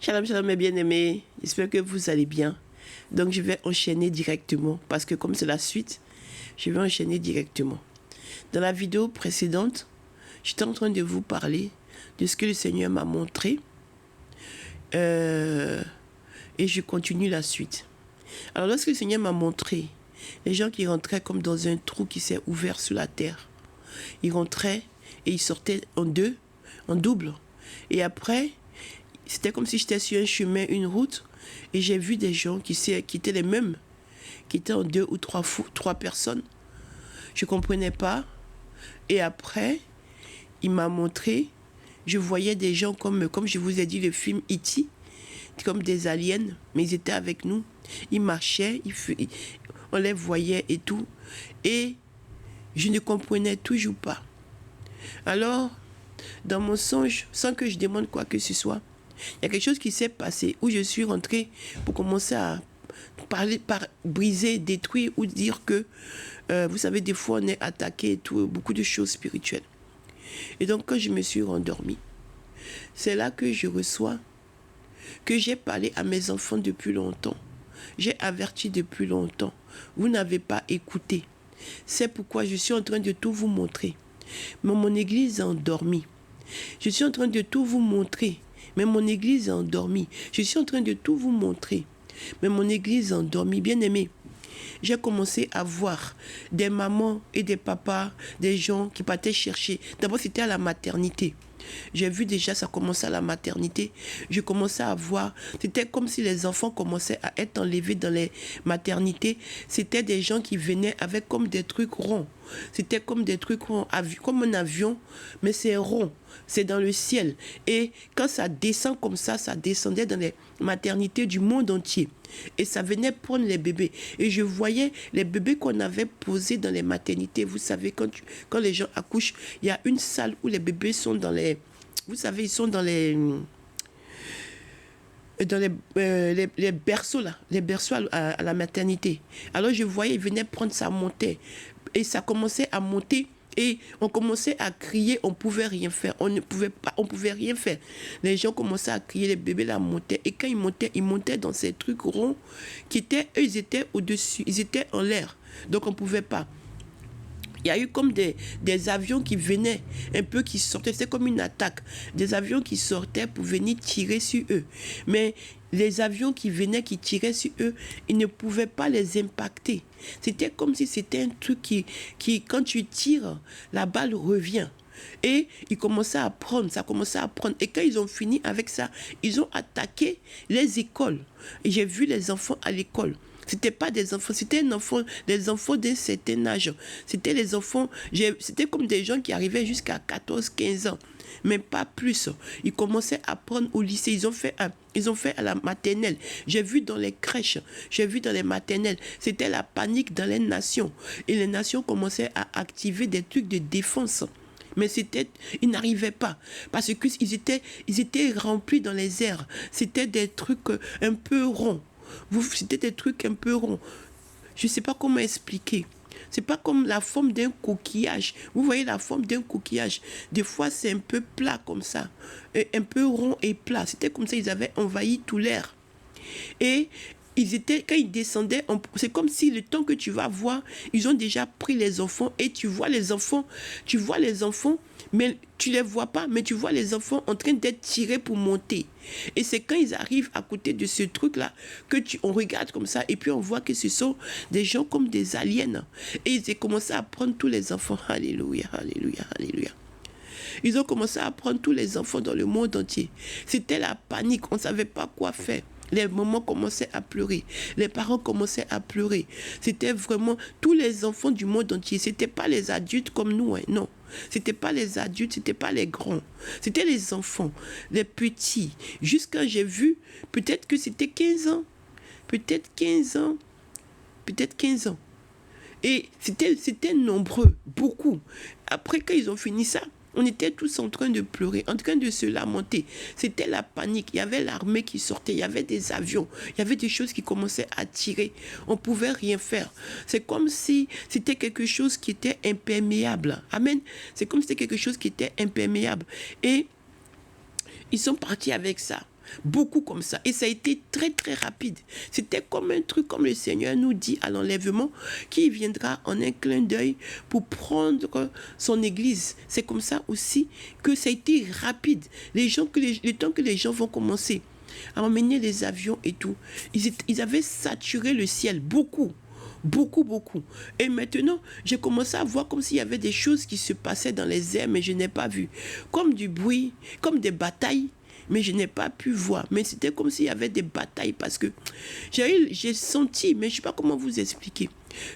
Shalom, shalom mes bien-aimés, j'espère que vous allez bien. Donc je vais enchaîner directement, parce que comme c'est la suite, je vais enchaîner directement. Dans la vidéo précédente, j'étais en train de vous parler de ce que le Seigneur m'a montré. Et je continue la suite. Alors lorsque le Seigneur m'a montré les gens qui rentraient comme dans un trou qui s'est ouvert sous la terre, ils rentraient et ils sortaient en deux, en double. Et après, c'était comme si j'étais sur un chemin, une route, et j'ai vu des gens qui étaient les mêmes, qui étaient en deux ou trois personnes. Je ne comprenais pas. Et après, il m'a montré, je voyais des gens comme je vous ai dit, le film E.T., comme des aliens, mais ils étaient avec nous. Ils marchaient, on les voyait et tout. Et je ne comprenais toujours pas. Alors, dans mon songe, sans que je demande quoi que ce soit, il y a quelque chose qui s'est passé où je suis rentrée pour commencer à parler, briser, détruire ou dire que, vous savez, des fois on est attaqué et tout, beaucoup de choses spirituelles. Et donc quand je me suis rendormie, c'est là que je reçois, que j'ai parlé à mes enfants depuis longtemps. J'ai averti depuis longtemps. Vous n'avez pas écouté. C'est pourquoi je suis en train de tout vous montrer. Mais mon église est endormie. Je suis en train de tout vous montrer. Mais mon église est endormie. Je suis en train de tout vous montrer. Mais mon église est endormie. Bien-aimés, j'ai commencé à voir des mamans et des papas, des gens qui partaient chercher. D'abord, c'était à la maternité. J'ai vu déjà, ça commençait à la maternité. Je commençais à voir, c'était comme si les enfants commençaient à être enlevés dans les maternités. C'était des gens qui venaient avec comme des trucs ronds. C'était comme des trucs ronds, comme un avion, mais c'est rond. C'est dans le ciel. Et quand ça descend comme ça descendait dans les maternités du monde entier. Et ça venait prendre les bébés. Et je voyais les bébés qu'on avait posés dans les maternités. Vous savez, quand les gens accouchent, il y a une salle où les bébés sont dans les... Vous savez, ils sont dans les berceaux là, les berceaux à la maternité. Alors je voyais, ils venaient prendre, ça montait. Et ça commençait à monter. Et on commençait à crier, on ne pouvait rien faire, on pouvait rien faire. Les gens commençaient à crier, les bébés là montaient. Et quand ils montaient dans ces trucs ronds, eux, ils étaient au-dessus, ils étaient en l'air. Donc on ne pouvait pas. Il y a eu comme des avions qui venaient, un peu qui sortaient, c'était comme une attaque. Des avions qui sortaient pour venir tirer sur eux. Mais les avions qui venaient, qui tiraient sur eux, ils ne pouvaient pas les impacter. C'était comme si c'était un truc qui quand tu tires, la balle revient. Et ils commençaient à prendre, ça commençait à prendre. Et quand ils ont fini avec ça, ils ont attaqué les écoles. Et j'ai vu les enfants à l'école. C'était pas des enfants, c'était des enfants d'un certain âge. C'était les enfants, c'était comme des gens qui arrivaient jusqu'à 14, 15 ans, mais pas plus. Ils commençaient à prendre au lycée, ils ont fait à la maternelle. J'ai vu dans les crèches, j'ai vu dans les maternelles. C'était la panique dans les nations. Et les nations commençaient à activer des trucs de défense. Mais ils n'arrivaient pas, parce qu'ils étaient remplis dans les airs. C'était des trucs un peu ronds. C'était des trucs un peu ronds. Je ne sais pas comment expliquer. C'est pas comme la forme d'un coquillage. Vous voyez la forme d'un coquillage. Des fois, c'est un peu plat comme ça. Un peu rond et plat. C'était comme ça, ils avaient envahi tout l'air. Et quand ils descendaient, c'est comme si le temps que tu vas voir, ils ont déjà pris les enfants et tu vois les enfants, mais tu les vois pas, mais tu vois les enfants en train d'être tirés pour monter. Et c'est quand ils arrivent à côté de ce truc-là on regarde comme ça et puis on voit que ce sont des gens comme des aliens. Et ils ont commencé à prendre tous les enfants. Alléluia, alléluia, alléluia. Ils ont commencé à prendre tous les enfants dans le monde entier. C'était la panique, on ne savait pas quoi faire. Les mamans commençaient à pleurer. Les parents commençaient à pleurer. C'était vraiment tous les enfants du monde entier. Ce n'étaient pas les adultes comme nous, hein, non. Ce n'étaient pas les adultes, ce n'étaient pas les grands. C'était les enfants, les petits. Jusqu'à j'ai vu, peut-être que c'était 15 ans. Peut-être 15 ans. Peut-être 15 ans. Et c'était nombreux, beaucoup. Après, quand ils ont fini ça, on était tous en train de pleurer, en train de se lamenter. C'était la panique. Il y avait l'armée qui sortait, il y avait des avions, il y avait des choses qui commençaient à tirer. On ne pouvait rien faire. C'est comme si c'était quelque chose qui était imperméable. Amen. C'est comme si c'était quelque chose qui était imperméable. Et ils sont partis avec ça. Beaucoup comme ça. Et ça a été très, très rapide. C'était comme un truc, comme le Seigneur nous dit à l'enlèvement, qui viendra en un clin d'œil pour prendre son église. C'est comme ça aussi que ça a été rapide. Le temps que les gens vont commencer à emmener les avions et tout, ils avaient saturé le ciel, beaucoup. Beaucoup, beaucoup. Et maintenant, j'ai commencé à voir comme s'il y avait des choses qui se passaient dans les airs, mais je n'ai pas vu. Comme du bruit, comme des batailles, mais je n'ai pas pu voir. Mais c'était comme s'il y avait des batailles parce que j'ai senti, mais je ne sais pas comment vous expliquer,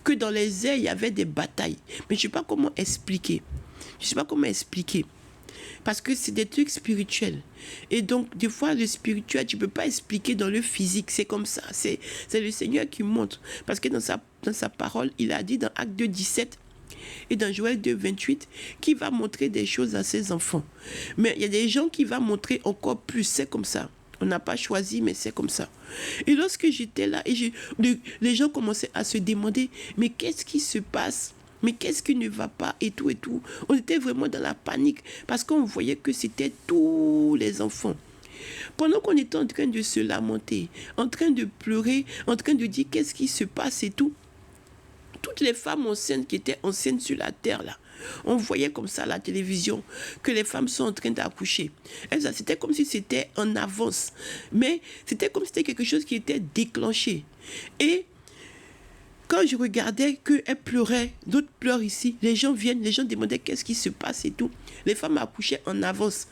que dans les airs, il y avait des batailles. Mais je ne sais pas comment expliquer. Je ne sais pas comment expliquer. Parce que c'est des trucs spirituels. Et donc, des fois, le spirituel, tu ne peux pas expliquer dans le physique. C'est comme ça. C'est le Seigneur qui montre. Parce que dans sa parole, il a dit dans Acte 2, 17 et dans Joël 2, 28, qu'il va montrer des choses à ses enfants. Mais il y a des gens qui vont montrer encore plus. C'est comme ça. On n'a pas choisi, mais c'est comme ça. Et lorsque j'étais là, les gens commençaient à se demander, mais qu'est-ce qui se passe ? Mais qu'est-ce qui ne va pas et tout et tout. On était vraiment dans la panique parce qu'on voyait que c'était tous les enfants. Pendant qu'on était en train de se lamenter, en train de pleurer, en train de dire qu'est-ce qui se passe et tout, toutes les femmes enceintes qui étaient enceintes sur la terre là, on voyait comme ça à la télévision que les femmes sont en train d'accoucher. C'était comme si c'était en avance. Mais c'était comme si c'était quelque chose qui était déclenché. Et quand je regardais qu'elles pleuraient, d'autres pleurent ici, les gens viennent, les gens demandaient qu'est-ce qui se passe et tout. Les femmes accouchaient en avance.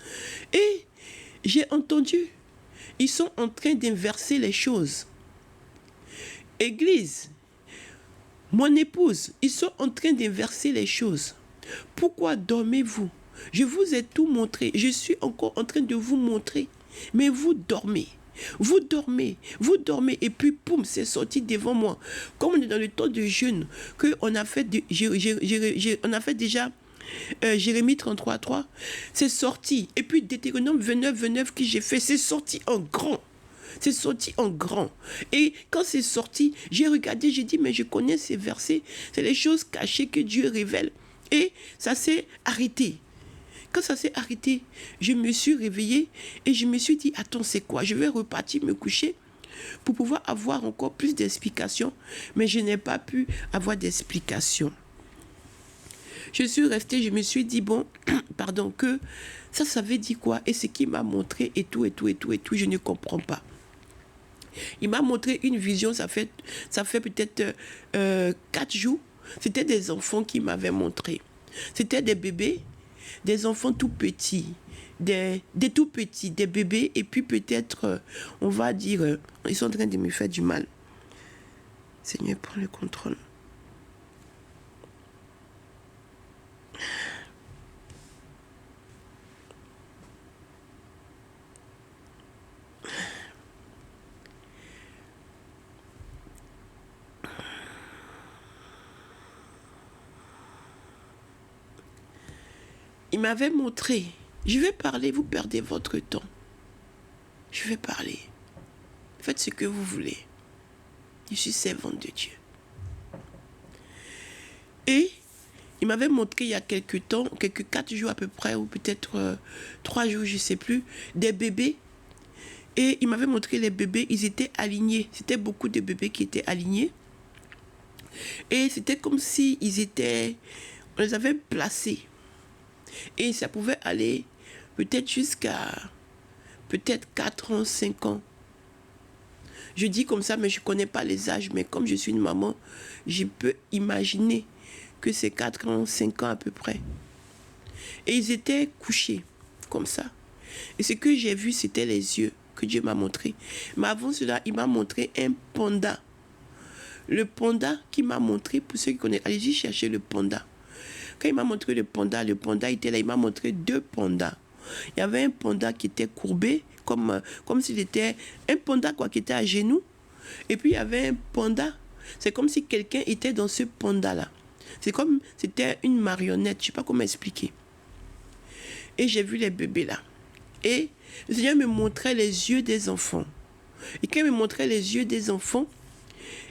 Et j'ai entendu, ils sont en train d'inverser les choses. Église, mon épouse, ils sont en train d'inverser les choses. Pourquoi dormez-vous? Je vous ai tout montré. Je suis encore en train de vous montrer. Mais vous dormez. Vous dormez, et puis poum, c'est sorti devant moi. Comme on est dans le temps de jeûne, qu'on a fait, on a fait déjà Jérémie 33:3, c'est sorti. Et puis Deutéronome 29:29 que j'ai fait, c'est sorti en grand. C'est sorti en grand. Et quand c'est sorti, j'ai regardé, j'ai dit, mais je connais ces versets. C'est les choses cachées que Dieu révèle. Et ça s'est arrêté. Quand ça s'est arrêté, je me suis réveillée et je me suis dit, attends, c'est quoi? Je vais repartir me coucher pour pouvoir avoir encore plus d'explications. Mais je n'ai pas pu avoir d'explications. Je suis restée, je me suis dit, bon, pardon, que ça veut dire quoi? Et ce qu'il m'a montré et tout, je ne comprends pas. Il m'a montré une vision, ça fait peut-être 4 jours. C'était des enfants qui m'avaient montré. C'était des bébés, des enfants tout petits, des tout petits, des bébés, et puis peut-être, on va dire, ils sont en train de me faire du mal. Seigneur, prends le contrôle. Il m'avait montré, je vais parler, vous perdez votre temps. Je vais parler. Faites ce que vous voulez. Je suis servante de Dieu. Et il m'avait montré il y a quelques temps, 4 jours à peu près, ou peut-être 3 jours, je ne sais plus, des bébés. Et il m'avait montré les bébés, ils étaient alignés. C'était beaucoup de bébés qui étaient alignés. Et c'était comme si on les avait placés. Et ça pouvait aller peut-être jusqu'à 4 ans, 5 ans. Je dis comme ça, mais je ne connais pas les âges. Mais comme je suis une maman, je peux imaginer que c'est 4 ans, 5 ans à peu près. Et ils étaient couchés comme ça. Et ce que j'ai vu, c'était les yeux que Dieu m'a montré. Mais avant cela, il m'a montré un panda. Le panda qu'il m'a montré, pour ceux qui connaissent, allez-y chercher le panda. Quand il m'a montré le panda était là, il m'a montré 2 pandas. Il y avait un panda qui était courbé, comme s'il était un panda qui était à genoux. Et puis il y avait un panda, c'est comme si quelqu'un était dans ce panda-là. C'est comme c'était une marionnette, je ne sais pas comment expliquer. Et j'ai vu les bébés là. Et le Seigneur me montrait les yeux des enfants. Et quand il me montrait les yeux des enfants,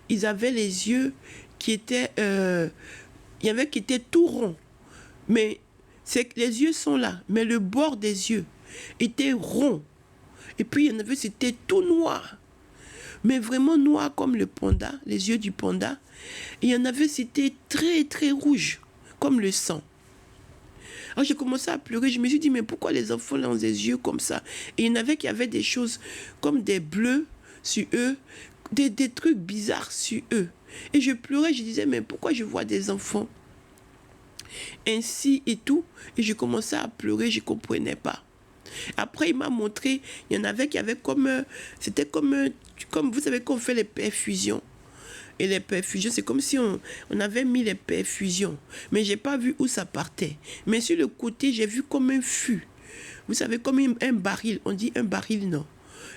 ils avaient les yeux qui étaient... il y avait qui étaient tout ronds. Mais les yeux sont là. Mais le bord des yeux était rond. Et puis il y en avait, c'était tout noir. Mais vraiment noir comme le panda, les yeux du panda. Et il y en avait, c'était très très rouge, comme le sang. Alors j'ai commencé à pleurer, je me suis dit, mais pourquoi les enfants ont des yeux comme ça? Et il y en avait qui avaient des choses comme des bleus sur eux, des trucs bizarres sur eux. Et je pleurais, je disais, mais pourquoi je vois des enfants ainsi et tout? Et je commençais à pleurer, je ne comprenais pas. Après, il m'a montré, il y en avait qui avaient comme, c'était comme vous savez qu'on fait les perfusions. Et les perfusions, c'est comme si on avait mis les perfusions. Mais je n'ai pas vu où ça partait. Mais sur le côté, j'ai vu comme un fût. Vous savez, comme un baril. On dit un baril, non.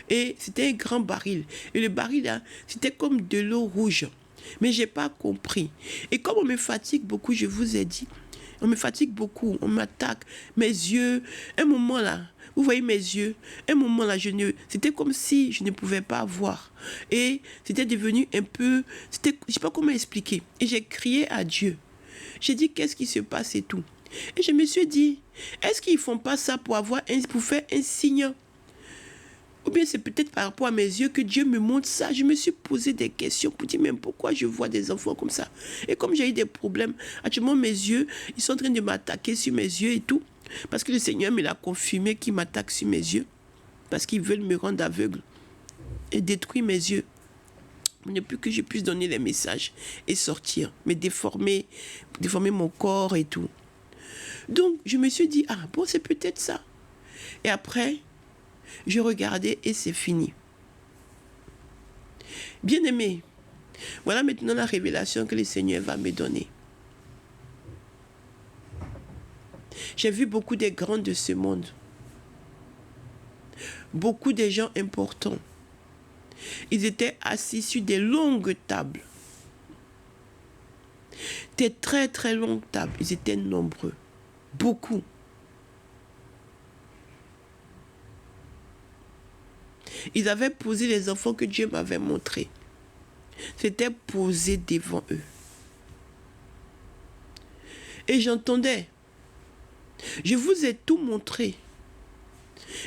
Et c'était un grand baril. Et le baril, là, c'était comme de l'eau rouge. Mais je n'ai pas compris. Et comme on me fatigue beaucoup, je vous ai dit, on me fatigue beaucoup, on m'attaque. Mes yeux, un moment là, vous voyez mes yeux, un moment là, c'était comme si je ne pouvais pas voir. Et c'était devenu un peu, je ne sais pas comment expliquer. Et j'ai crié à Dieu. J'ai dit, qu'est-ce qui se passe et tout. Et je me suis dit, est-ce qu'ils ne font pas ça pour faire un signe? Ou bien c'est peut-être par rapport à mes yeux que Dieu me montre ça. Je me suis posé des questions pour dire, mais pourquoi je vois des enfants comme ça? Et comme j'ai eu des problèmes, actuellement mes yeux, ils sont en train de m'attaquer sur mes yeux et tout. Parce que le Seigneur me l'a confirmé qu'il m'attaque sur mes yeux. Parce qu'ils veulent me rendre aveugle et détruire mes yeux. Il n'y a plus que je puisse donner les messages et sortir, me déformer mon corps et tout. Donc je me suis dit, ah bon, c'est peut-être ça. Et après, je regardais et c'est fini. Bien-aimé, voilà maintenant la révélation que le Seigneur va me donner. J'ai vu beaucoup des grands de ce monde. Beaucoup de gens importants. Ils étaient assis sur des longues tables. Des très très longues tables. Ils étaient nombreux. Beaucoup. Ils avaient posé les enfants que Dieu m'avait montrés. C'était posé devant eux. Et j'entendais. Je vous ai tout montré.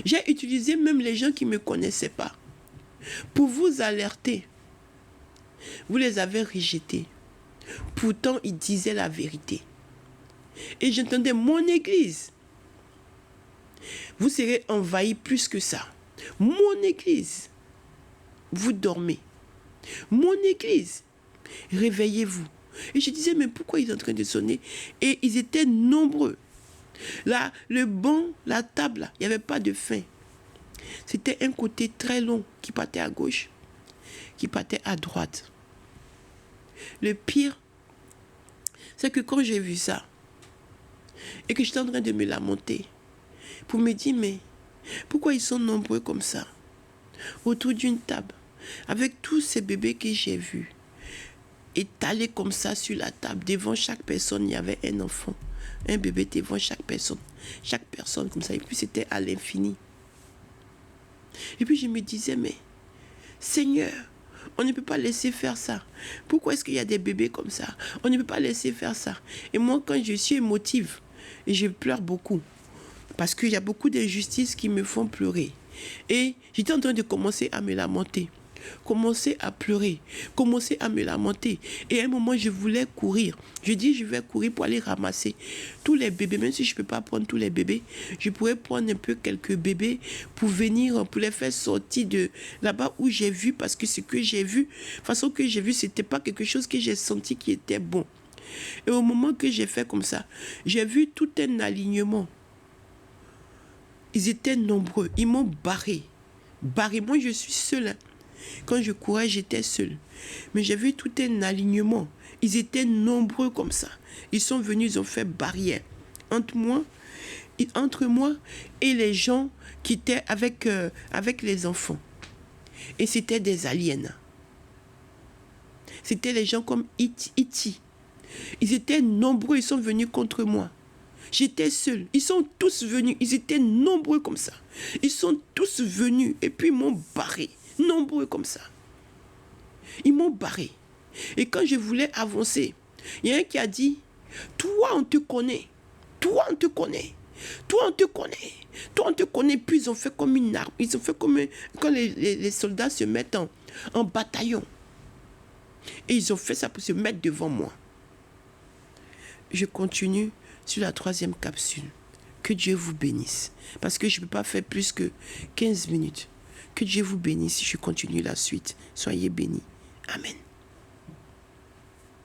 J'ai utilisé même les gens qui ne me connaissaient pas pour vous alerter. Vous les avez rejetés. Pourtant, ils disaient la vérité. Et j'entendais mon église. Vous serez envahis plus que ça. Mon église. Vous dormez. Mon église. Réveillez-vous. Et je disais, mais pourquoi ils sont en train de sonner? Et ils étaient nombreux. Là, le banc, la table, là, il n'y avait pas de fin. C'était un côté très long qui partait à gauche, qui partait à droite. Le pire, c'est que quand j'ai vu ça, et que j'étais en train de me lamenter, pour me dire, mais pourquoi ils sont nombreux comme ça, autour d'une table, avec tous ces bébés que j'ai vus, étalés comme ça sur la table, devant chaque personne, il y avait un enfant, un bébé devant chaque personne comme ça, et puis c'était à l'infini. Et puis je me disais, mais Seigneur, on ne peut pas laisser faire ça. Pourquoi est-ce qu'il y a des bébés comme ça? On ne peut pas laisser faire ça. Et moi, quand je suis émotive, et je pleure beaucoup, parce qu'il y a beaucoup d'injustices qui me font pleurer. Et j'étais en train de commencer à me lamenter, commencer à pleurer, commencer à me lamenter. Et à un moment, je voulais courir. Je dis, je vais courir pour aller ramasser tous les bébés. Même si je ne peux pas prendre tous les bébés, je pourrais prendre un peu quelques bébés pour venir, pour les faire sortir de là-bas où j'ai vu. Parce que ce que j'ai vu, la façon que j'ai vu, ce n'était pas quelque chose que j'ai senti qui était bon. Et au moment que j'ai fait comme ça, j'ai vu tout un alignement. Ils étaient nombreux. Ils m'ont barré. Moi, je suis seule. Quand je courais, j'étais seule. Mais j'ai vu tout un alignement. Ils étaient nombreux comme ça. Ils sont venus, ils ont fait barrière entre moi et les gens qui étaient avec les enfants. Et c'était des aliens. C'était les gens comme Iti. Ils étaient nombreux, ils sont venus contre moi. J'étais seule. Ils sont tous venus. Ils étaient nombreux comme ça. Ils sont tous venus et puis ils m'ont barré. Nombreux comme ça. Ils m'ont barré. Et quand je voulais avancer, il y a un qui a dit, toi on te connaît. Toi on te connaît. Toi, on te connaît. Toi, on te connaît. Puis ils ont fait comme une arme. Ils ont fait comme quand les soldats se mettent en bataillon. Et ils ont fait ça pour se mettre devant moi. Je continue sur la 3e capsule. Que Dieu vous bénisse. Parce que je ne peux pas faire plus que 15 minutes. Que Dieu vous bénisse. Je continue la suite. Soyez bénis. Amen.